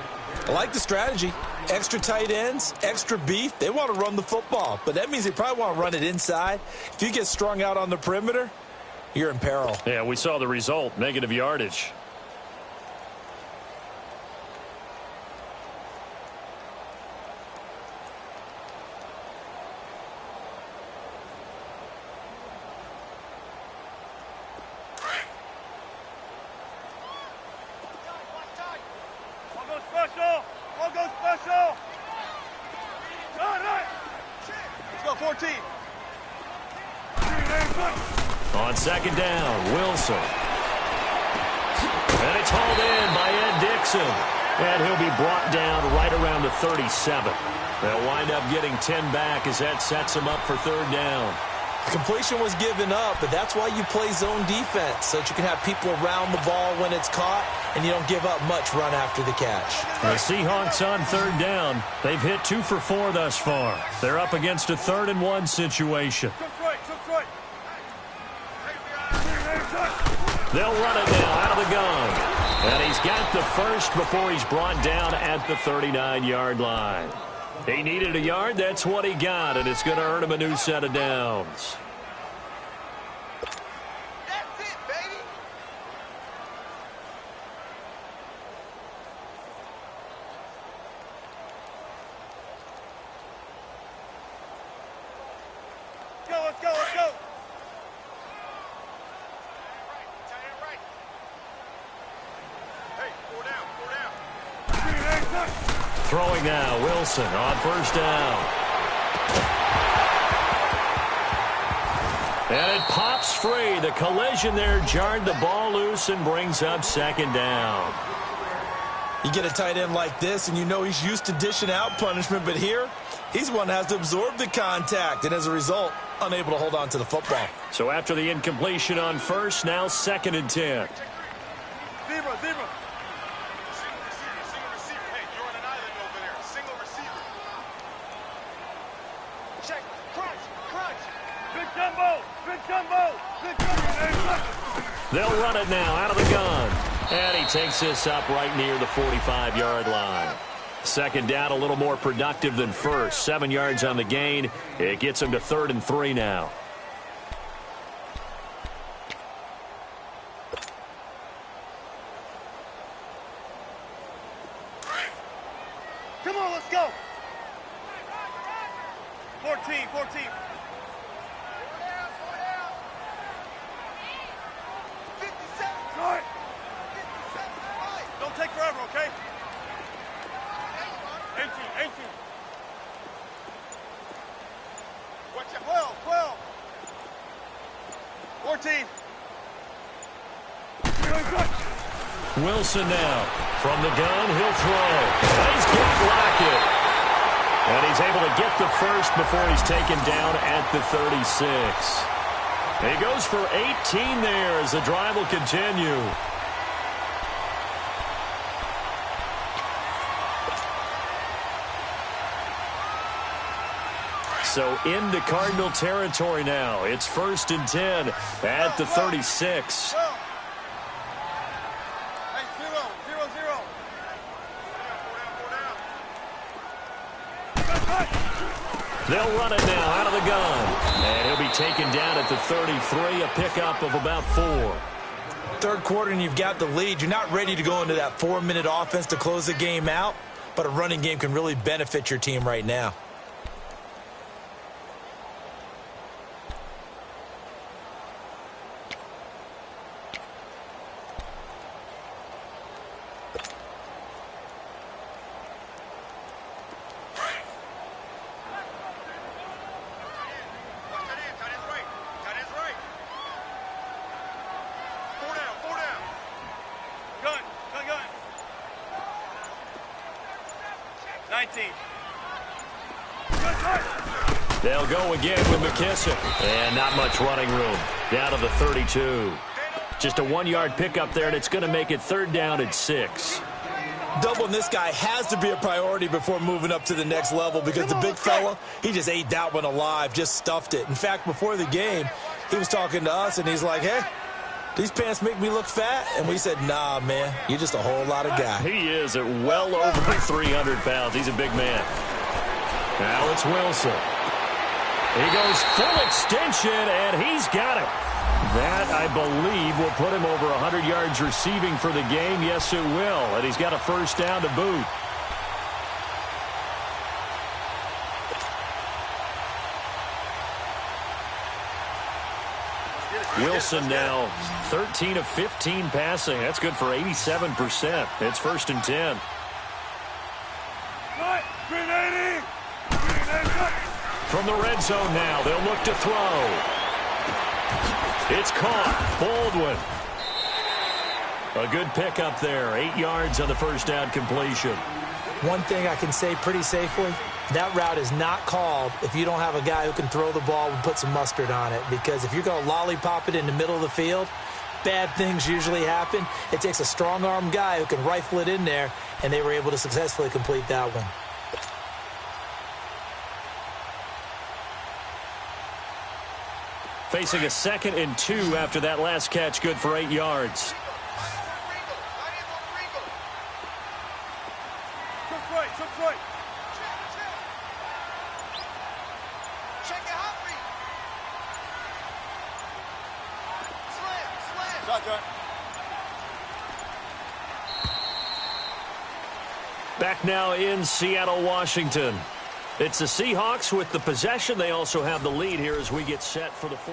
I like the strategy. Extra tight ends, extra beef. They want to run the football, but that means they probably want to run it inside. If you get strung out on the perimeter, you're in peril. Yeah, we saw the result, negative yardage. On 2nd down, Wilson. And it's hauled in by Ed Dixon. And he'll be brought down right around the 37. They'll wind up getting 10 back as that sets them up for 3rd down. The completion was given up, but that's why you play zone defense, so that you can have people around the ball when it's caught, and you don't give up much run after the catch. The Seahawks on 3rd down. They've hit 2 for 4 thus far. They're up against a 3rd and 1 situation. They'll run it now out of the gun. And he's got the first before he's brought down at the 39-yard line. He needed a yard. That's what he got, and it's going to earn him a new set of downs. That's it, baby. Let's go, let's go. Throwing now, Wilson on 1st down. And it pops free. The collision there jarred the ball loose and brings up 2nd down. You get a tight end like this, and you know he's used to dishing out punishment, but here, he's the one that has to absorb the contact, and as a result, unable to hold on to the football. So after the incompletion on 1st, now 2nd and 10. Zebra. They'll run it now out of the gun. And he takes this up right near the 45-yard line. 2nd down, a little more productive than 1st. 7 yards on the gain. It gets him to 3rd and 3 now. 14. Wilson now. From the gun, he'll throw. And he's got Lockett. And he's able to get the first before he's taken down at the 36. He goes for 18 there as the drive will continue. So into Cardinal territory now. It's 1st and 10 at the 36. They'll run it now out of the gun. And he'll be taken down at the 33, a pickup of about 4. Third quarter and you've got the lead. You're not ready to go into that 4-minute offense to close the game out, but a running game can really benefit your team right now. They'll go again with McKissick. And not much running room. Down to the 32. Just a 1-yard pickup there, and it's going to make it 3rd down at 6. Doubling this guy has to be a priority before moving up to the next level because the big fella, he just ate that one alive, just stuffed it. In fact, before the game, he was talking to us, and he's like, hey, these pants make me look fat? And we said, nah, man, you're just a whole lot of guy. He is at well over 300 pounds. He's a big man. Now it's Wilson. He goes full extension, and he's got it. That, I believe, will put him over 100 yards receiving for the game. Yes, it will. And he's got a 1st down to boot. Wilson now 13 of 15 passing. That's good for 87%. It's 1st and 10. From the red zone now, they'll look to throw. It's caught. Baldwin. A good pickup there. 8 yards on the 1st down completion. One thing I can say pretty safely, that route is not called if you don't have a guy who can throw the ball and put some mustard on it. Because if you're going to lollipop it in the middle of the field, bad things usually happen. It takes a strong-arm guy who can rifle it in there, and they were able to successfully complete that one. Facing a 2nd and 2 after that last catch, good for 8 yards. Back now in Seattle, Washington. It's the Seahawks with the possession. They also have the lead here as we get set for the 4th.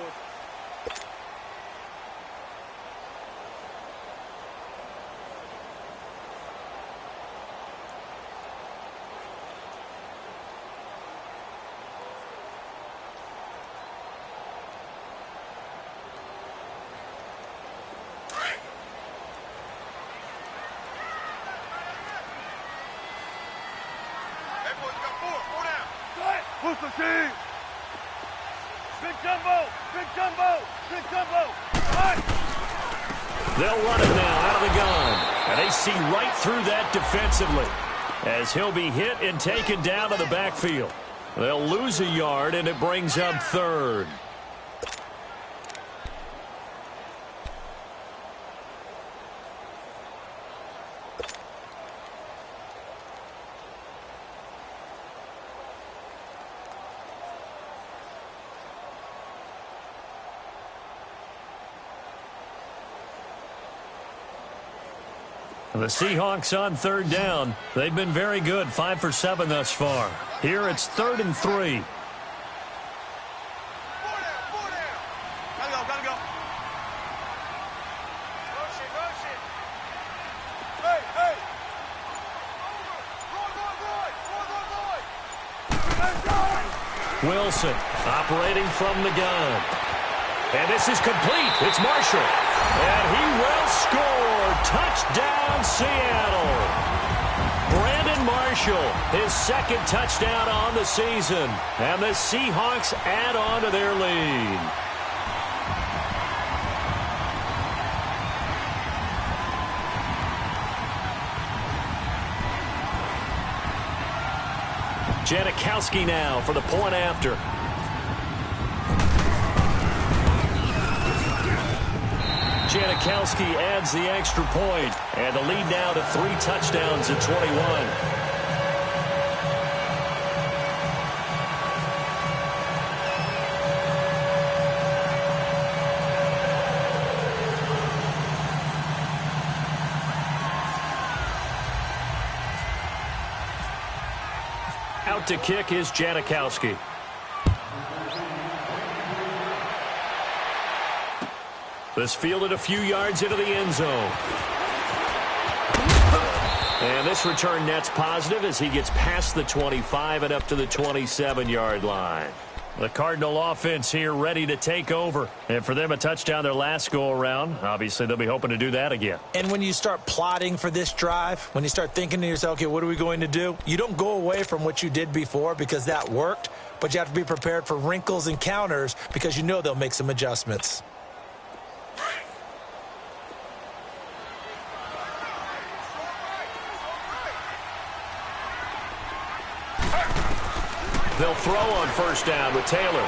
They'll run it now out of the gun. And they see right through that defensively as he'll be hit and taken down to the backfield. They'll lose a yard, and it brings up 3rd. The Seahawks on 3rd down. They've been very good, 5 for 7 thus far. Here it's 3rd and 3. Gotta go. Motion. Hey. Roy. Wilson operating from the gun. And this is complete. It's Marshall. And he will score. Touchdown, Seattle. Brandon Marshall, his second touchdown on the season. And the Seahawks add on to their lead. Janikowski now for the point after. Janikowski adds the extra point, and the lead now to 3 touchdowns at 21. Out to kick is Janikowski. This fielded a few yards into the end zone. And this return net's positive as he gets past the 25 and up to the 27-yard line. The Cardinal offense here ready to take over. And for them, a touchdown their last go-around. Obviously, they'll be hoping to do that again. And when you start plotting for this drive, when you start thinking to yourself, okay, what are we going to do? You don't go away from what you did before because that worked, but you have to be prepared for wrinkles and counters because you know they'll make some adjustments. They'll throw on first down with Taylor.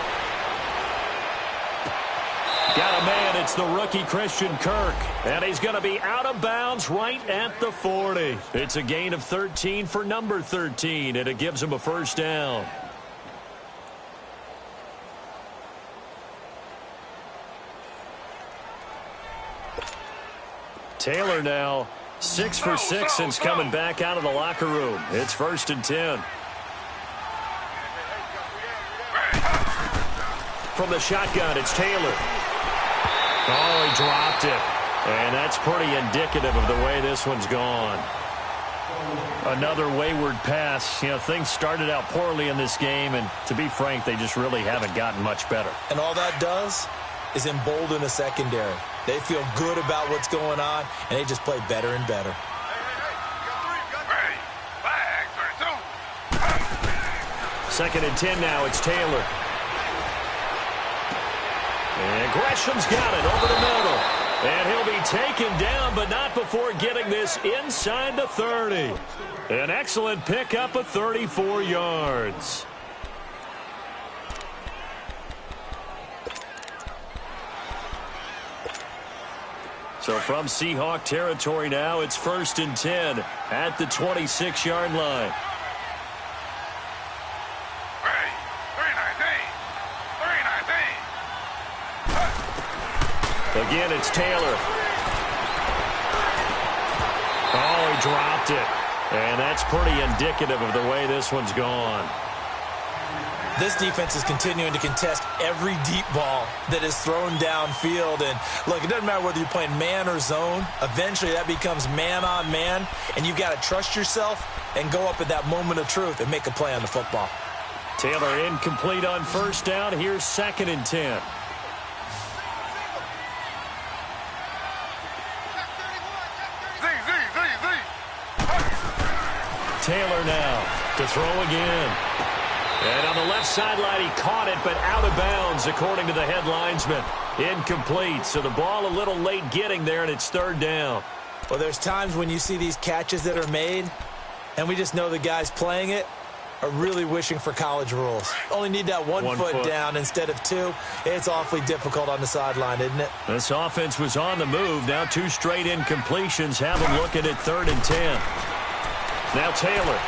Got a man. It's the rookie Christian Kirk. And he's going to be out of bounds right at the 40. It's a gain of 13 for number 13, and it gives him a first down. Taylor now 6 for 6 since coming back out of the locker room. It's 1st and 10. From the shotgun, it's Taylor. Oh, he dropped it. And that's pretty indicative of the way this one's gone. Another wayward pass. You know, things started out poorly in this game, and to be frank, they just really haven't gotten much better. And all that does is embolden a secondary. They feel good about what's going on, and they just play better and better. Second and 10 now, it's Taylor. And Gresham's got it over the middle. And he'll be taken down, but not before getting this inside the 30. An excellent pickup of 34 yards. So from Seahawk territory now, it's 1st and 10 at the 26-yard line. Again, it's Taylor. Oh, he dropped it. And that's pretty indicative of the way this one's gone. This defense is continuing to contest every deep ball that is thrown downfield. And, look, it doesn't matter whether you're playing man or zone. Eventually, that becomes man-on-man, and you've got to trust yourself and go up at that moment of truth and make a play on the football. Taylor incomplete on first down. Here's 2nd and 10. Taylor now to throw again. And on the left sideline, he caught it, but out of bounds, according to the head linesman. Incomplete, so the ball a little late getting there, and it's 3rd down. Well, there's times when you see these catches that are made, and we just know the guys playing it are really wishing for college rules. Only need that one foot down instead of 2. It's awfully difficult on the sideline, isn't it? This offense was on the move. Now 2 straight incompletions have them looking at 3rd and 10. Now Taylor.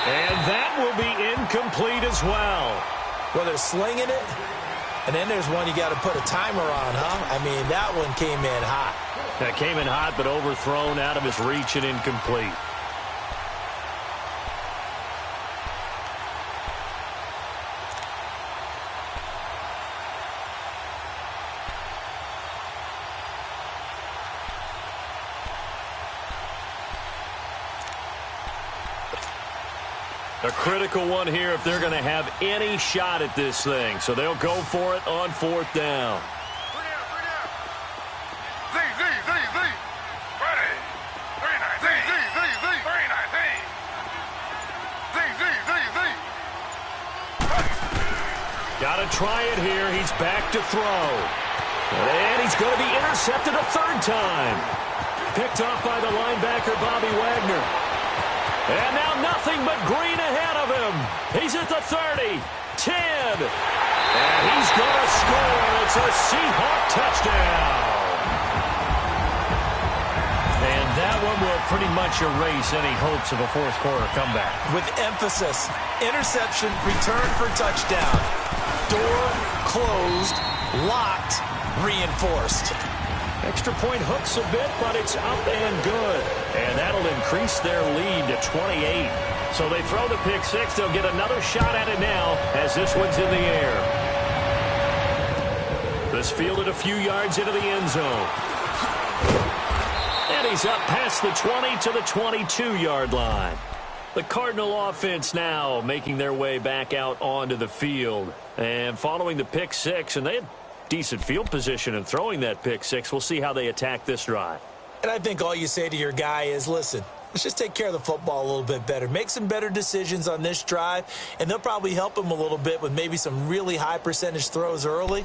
And that will be incomplete as well. Well, they're slinging it, and then there's one you got to put a timer on, huh? I mean, that one came in hot. That came in hot, but overthrown out of his reach and incomplete. A critical one here if they're going to have any shot at this thing. So they'll go for it on 4th down. Got to try it here. He's back to throw. And he's going to be intercepted a 3rd time. Picked off by the linebacker, Bobby Wagner. And now nothing but green ahead of him. He's at the 30, 10. And he's going to score. It's a Seahawk touchdown. And that one will pretty much erase any hopes of a 4th quarter comeback. With emphasis, interception, return for touchdown. Door closed, locked, reinforced. Extra point hooks a bit, but it's up and good. And that'll increase their lead to 28. So they throw the pick 6. They'll get another shot at it now as this one's in the air. This fielded a few yards into the end zone. And he's up past the 20 to the 22-yard line. The Cardinal offense now making their way back out onto the field. And following the pick 6, and they had decent field position in throwing that pick 6. We'll see how they attack this drive. And I think all you say to your guy is, listen, let's just take care of the football a little bit better. Make some better decisions on this drive, and they'll probably help him a little bit with maybe some really high percentage throws early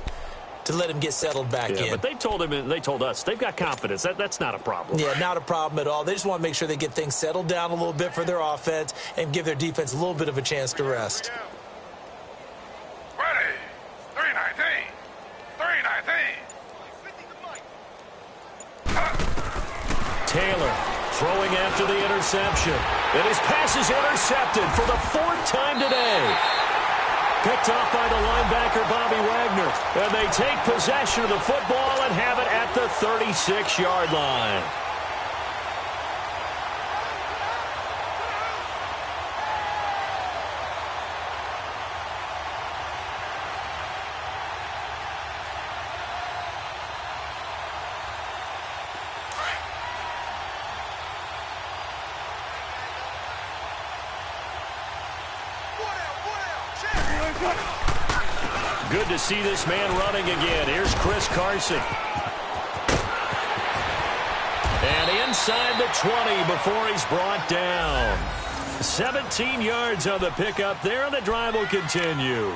to let him get settled back in. But they told him and they told us they've got confidence. That's not a problem. Yeah, not a problem at all. They just want to make sure they get things settled down a little bit for their offense and give their defense a little bit of a chance to rest. Ready. 319. 319. Taylor throwing after the interception. And his pass is intercepted for the 4th time today. Picked off by the linebacker, Bobby Wagner. And they take possession of the football and have it at the 36-yard line. Good to see this man running again. Here's Chris Carson. And inside the 20 before he's brought down. 17 yards on the pickup there, and the drive will continue.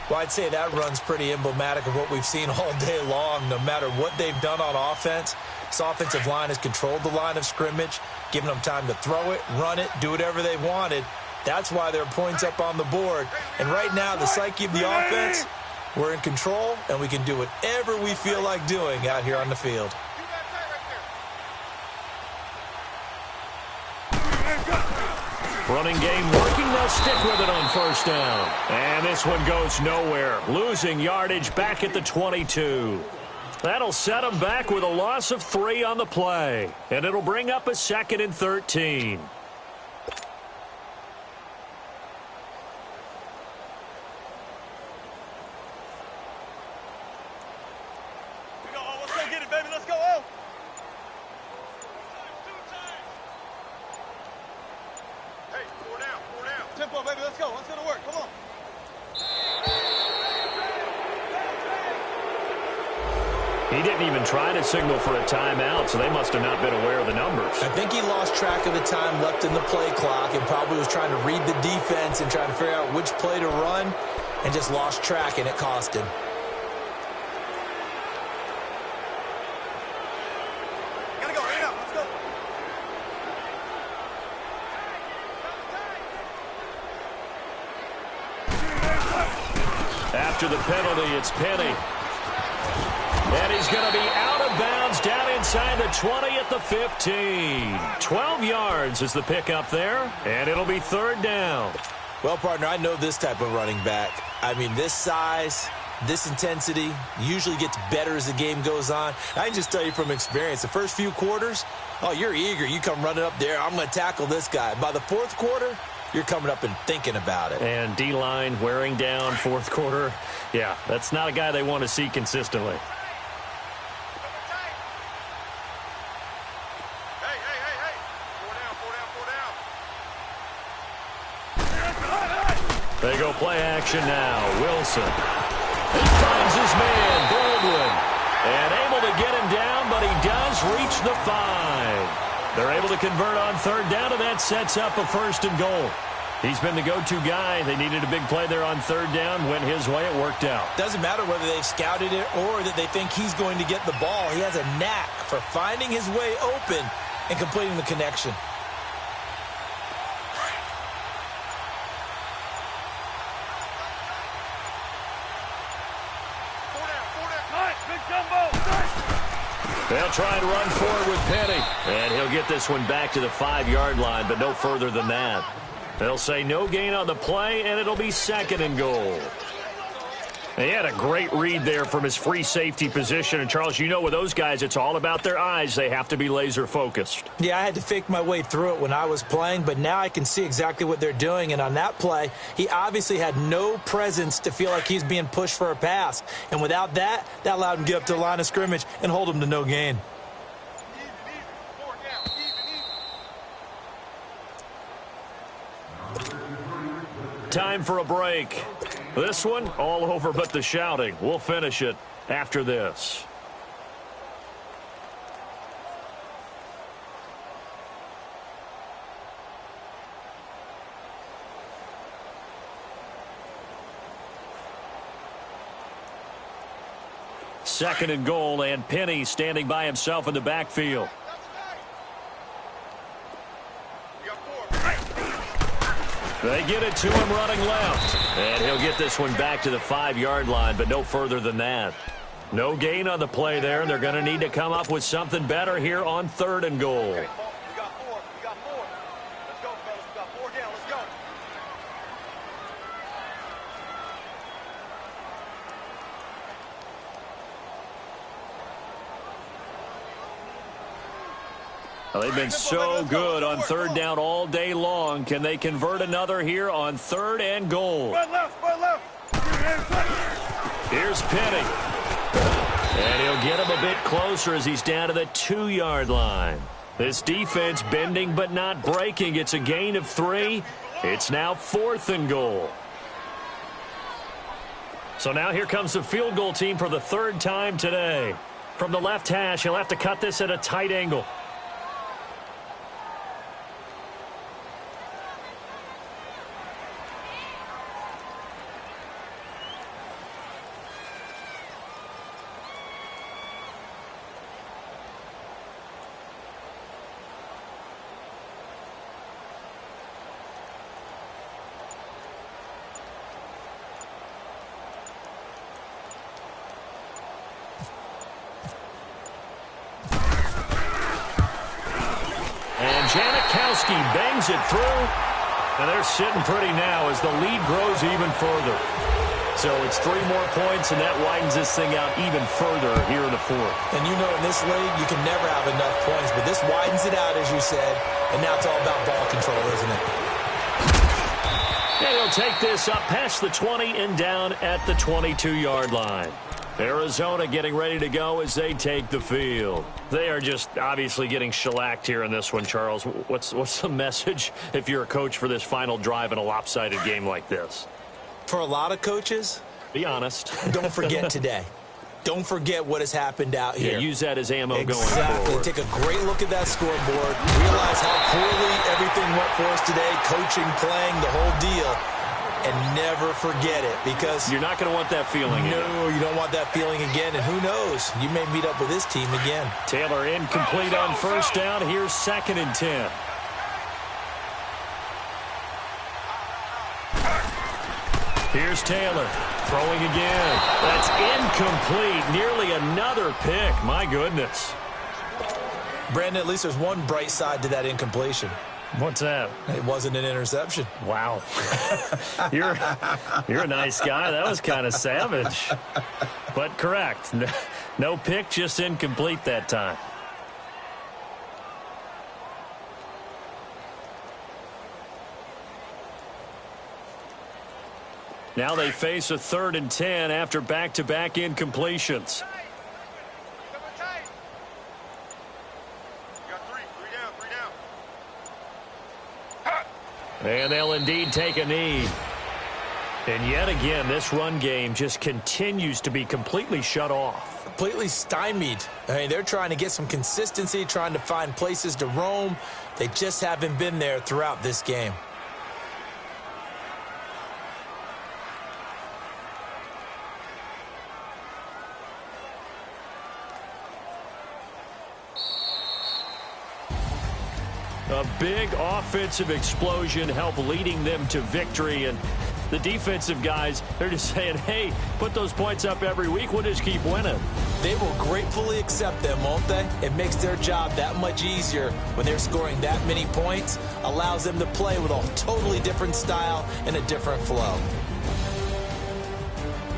Well, I'd say that run's pretty emblematic of what we've seen all day long. No matter what they've done on offense, this offensive line has controlled the line of scrimmage, given them time to throw it, run it, do whatever they wanted. That's why there are points up on the board. And right now, the psyche of the offense, we're in control, and we can do whatever we feel like doing out here on the field. Running game working. They'll stick with it on 1st down. And this one goes nowhere. Losing yardage back at the 22. That'll set them back with a loss of 3 on the play. And it'll bring up a 2nd and 13. He didn't even try to signal for a timeout, so they must have not been aware of the numbers. I think he lost track of the time left in the play clock and probably was trying to read the defense and trying to figure out which play to run and just lost track, and it cost him. Gotta go, right now, let's go. After the penalty, it's Penny. And he's going to be out of bounds down inside the 20 at the 15. 12 yards is the pickup there, and it'll be 3rd down. Well, partner, I know this type of running back. I mean, this size, this intensity usually gets better as the game goes on. I can just tell you from experience, the first few quarters, oh, you're eager. You come running up there, I'm going to tackle this guy. By the 4th quarter, you're coming up and thinking about it. And D-line wearing down 4th quarter. Yeah, that's not a guy they want to see consistently. So play action now. Wilson. He finds his man, Baldwin. And able to get him down, but he does reach the 5. They're able to convert on third down, and that sets up a 1st and goal. He's been the go-to guy. They needed a big play there on third down. Went his way. It worked out. Doesn't matter whether they've scouted it or that they think he's going to get the ball. He has a knack for finding his way open and completing the connection. They'll try and run forward with Penny. And he'll get this one back to the 5-yard line, but no further than that. They'll say no gain on the play, and it'll be 2nd and goal. He had a great read there from his free safety position. And, Charles, you know with those guys, it's all about their eyes. They have to be laser-focused. Yeah, I had to fake my way through it when I was playing, but now I can see exactly what they're doing. And on that play, he obviously had no presence to feel like he's being pushed for a pass. And without that, that allowed him to get up to the line of scrimmage and hold him to no gain. Time for a break. This one, all over but the shouting. We'll finish it after this. Second and goal, and Penny standing by himself in the backfield. They get it to him running left. And he'll get this one back to the 5-yard line, but no further than that. No gain on the play there, and they're going to need to come up with something better here on 3rd and goal. We got 4. Let's go, fellas. We got 4 down. Let's go. Well, they've been so good on third down all day long. Can they convert another here on 3rd and goal? Right left. Here's Penny. And he'll get him a bit closer as he's down to the 2-yard line. This defense bending but not breaking. It's a gain of 3. It's now 4th and goal. So now here comes the field goal team for the 3rd time today. From the left hash, he'll have to cut this at a tight angle. Janikowski bangs it through, and they're sitting pretty now as the lead grows even further. So it's 3 more points, and that widens this thing out even further here in the 4th. And you know in this league, you can never have enough points, but this widens it out, as you said, and now it's all about ball control, isn't it? And he'll take this up past the 20 and down at the 22-yard line. Arizona getting ready to go as they take the field. They are just obviously getting shellacked here in this one, Charles. What's the message if you're a coach for this final drive in a lopsided game like this? For a lot of coaches, be honest. Don't forget today. Don't forget what has happened out here. Yeah, use that as ammo going Exactly. forward. Take a great look at that scoreboard. Realize how poorly everything went for us today. Coaching, playing, the whole deal. And never forget it, because you're not going to want that feeling again. No, you don't want that feeling again. And who knows? You may meet up with this team again. Taylor incomplete on 1st down. Here's 2nd and 10. Here's Taylor throwing again. That's incomplete. Nearly another pick. My goodness. Brandon, at least there's one bright side to that incompletion. What's that? It wasn't an interception. Wow. You're a nice guy. That was kind of savage. But correct. No pick, just incomplete that time. Now they face a 3rd and 10 after back-to-back incompletions. And they'll indeed take a knee. And yet again, this run game just continues to be completely shut off. Completely stymied. I mean, they're trying to get some consistency, trying to find places to roam. They just haven't been there throughout this game. A big offensive explosion helped leading them to victory, and the defensive guys, they're just saying, hey, put those points up every week, we'll just keep winning. They will gratefully accept them, won't they? It makes their job that much easier when they're scoring that many points, allows them to play with a totally different style and a different flow.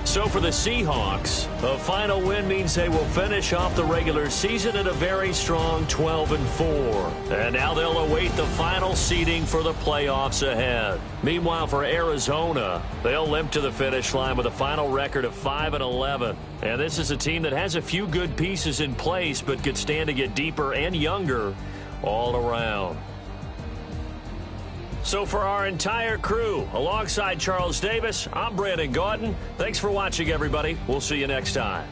So for the Seahawks, a final win means they will finish off the regular season at a very strong 12-4. And now they'll await the final seeding for the playoffs ahead. Meanwhile, for Arizona, they'll limp to the finish line with a final record of 5-11. And this is a team that has a few good pieces in place, but could stand to get deeper and younger all around. So for our entire crew, alongside Charles Davis, I'm Brandon Gautin. Thanks for watching, everybody. We'll see you next time.